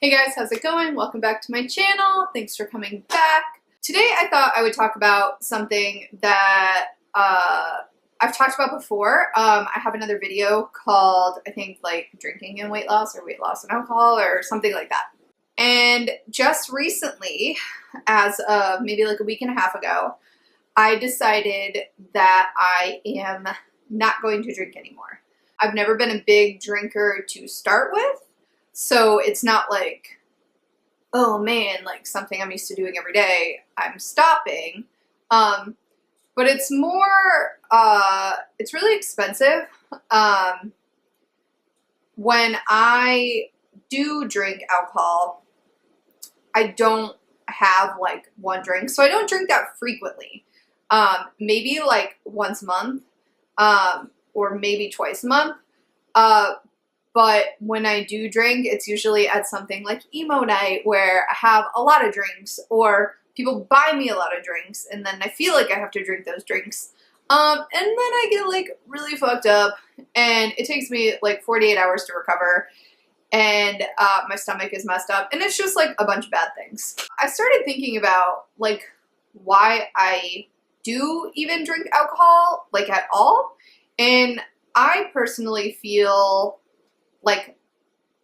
Hey guys, how's it going? Welcome back to my channel. Thanks for coming back. Today I thought I would talk about something that I've talked about before. I have another video called, I think, like drinking and weight loss or weight loss and alcohol or something like that. And just recently, as of maybe like a week and a half ago, I decided that I am not going to drink anymore. I've never been a big drinker to start with. So it's not like, oh man, like something I'm used to doing every day, I'm stopping. But it's more, it's really expensive. When I do drink alcohol, I don't have like one drink. So I don't drink that frequently. Maybe like once a month, or maybe twice a month. But when I do drink, it's usually at something like emo night where I have a lot of drinks or people buy me a lot of drinks and then I feel like I have to drink those drinks. And then I get like really fucked up and it takes me like 48 hours to recover and my stomach is messed up and it's just like a bunch of bad things. I started thinking about like why I do even drink alcohol like at all, and I personally feel like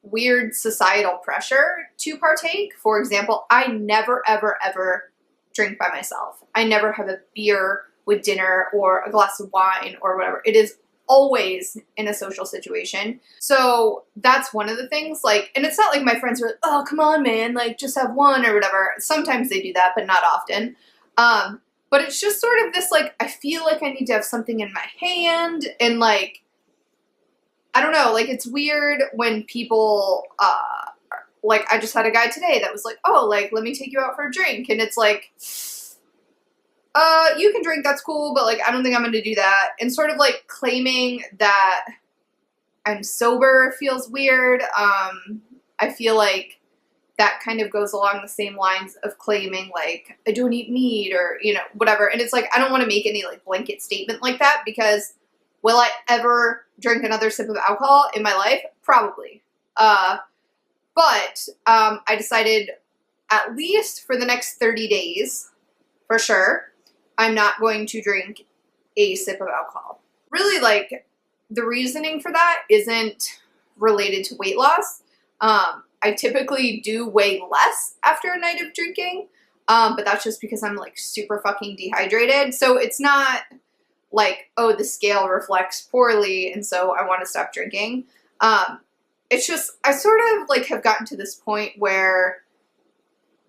weird societal pressure to partake. For example, I never, ever, ever drink by myself. I never have a beer with dinner or a glass of wine or whatever. It is always in a social situation. So that's one of the things, like, and it's not like my friends are like, oh, come on, man, like just have one or whatever. Sometimes they do that, but not often. But it's just sort of this, like, I feel like I need to have something in my hand and like, I don't know, like it's weird when people, like I just had a guy today that was like, oh, like, let me take you out for a drink. And it's like, you can drink, that's cool, but like, I don't think I'm going to do that. And sort of like claiming that I'm sober feels weird. I feel like that kind of goes along the same lines of claiming like, I don't eat meat or, you know, whatever. And it's like, I don't want to make any like blanket statement like that because will I ever drink another sip of alcohol in my life? Probably. But I decided at least for the next 30 days, for sure, I'm not going to drink a sip of alcohol. Really, like, the reasoning for that isn't related to weight loss. I typically do weigh less after a night of drinking, but that's just because I'm, like, super fucking dehydrated. So it's not like, oh, the scale reflects poorly and so I want to stop drinking. It's just, I sort of like have gotten to this point where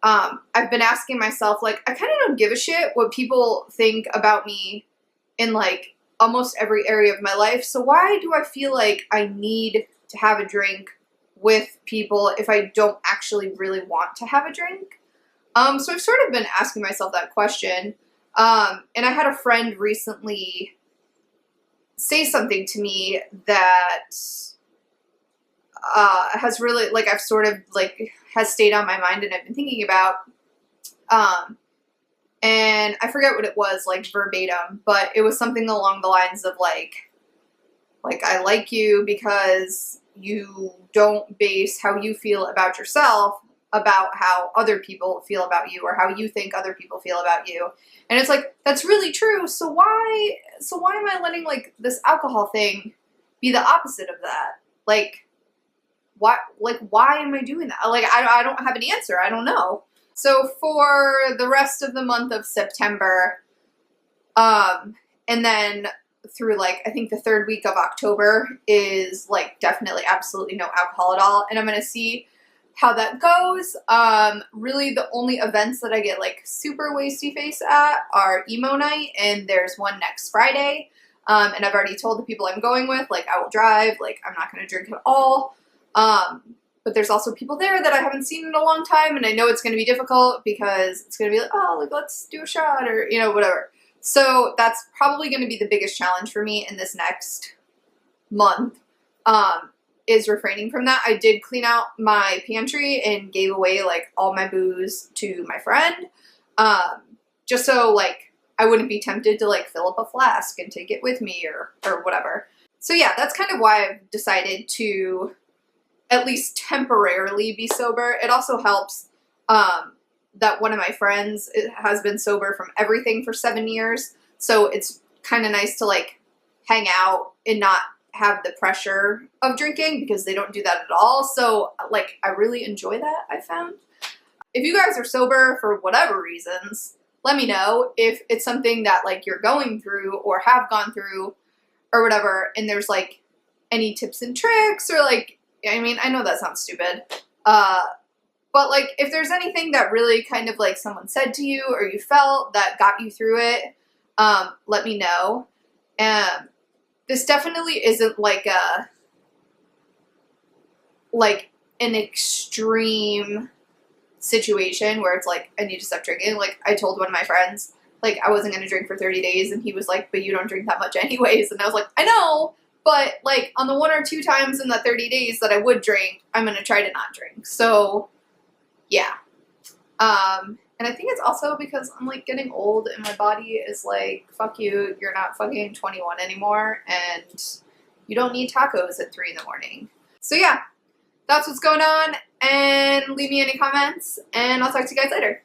I've been asking myself, like, I kind of don't give a shit what people think about me in like almost every area of my life. So why do I feel like I need to have a drink with people if I don't actually really want to have a drink? So I've sort of been asking myself that question. And I had a friend recently say something to me that has really, like, I've sort of, like, has stayed on my mind and I've been thinking about. And I forget what it was, like, verbatim, but it was something along the lines of, like, I like you because you don't base how you feel about yourself about how other people feel about you or how you think other people feel about you. And it's like, that's really true. So why am I letting like this alcohol thing be the opposite of that? Like, why am I doing that? Like, I don't have an answer. I don't know. So for the rest of the month of September, and then through like, I think the third week of October is like definitely absolutely no alcohol at all. And I'm going to see how that goes. Really the only events that I get like super wasty face at are emo night, and there's one next Friday. And I've already told the people I'm going with, like, I will drive, like, I'm not going to drink at all. But there's also people there that I haven't seen in a long time, and I know it's going to be difficult because it's going to be like, oh, like, let's do a shot or, you know, whatever. So that's probably going to be the biggest challenge for me in this next month. Is refraining from that. I did clean out my pantry and gave away like all my booze to my friend, just so like I wouldn't be tempted to like fill up a flask and take it with me or whatever. So yeah, that's kind of why I've decided to at least temporarily be sober. It also helps that one of my friends has been sober from everything for 7 years. So it's kind of nice to like hang out and not have the pressure of drinking because they don't do that at all. So like I really enjoy that, I found. If you guys are sober for whatever reasons, let me know if it's something that like you're going through or have gone through or whatever, and there's like any tips and tricks or like, I mean, I know that sounds stupid, but like if there's anything that really kind of like someone said to you or you felt that got you through it, let me know. This definitely isn't like an extreme situation where it's like I need to stop drinking. Like I told one of my friends, like I wasn't gonna drink for 30 days, and he was like, "But you don't drink that much anyways." And I was like, "I know, but like on the 1 or 2 times in the 30 days that I would drink, I'm gonna try to not drink." So yeah. And I think it's also because I'm like getting old and my body is like, fuck you, you're not fucking 21 anymore and you don't need tacos at 3 in the morning. So yeah, that's what's going on, and leave me any comments and I'll talk to you guys later.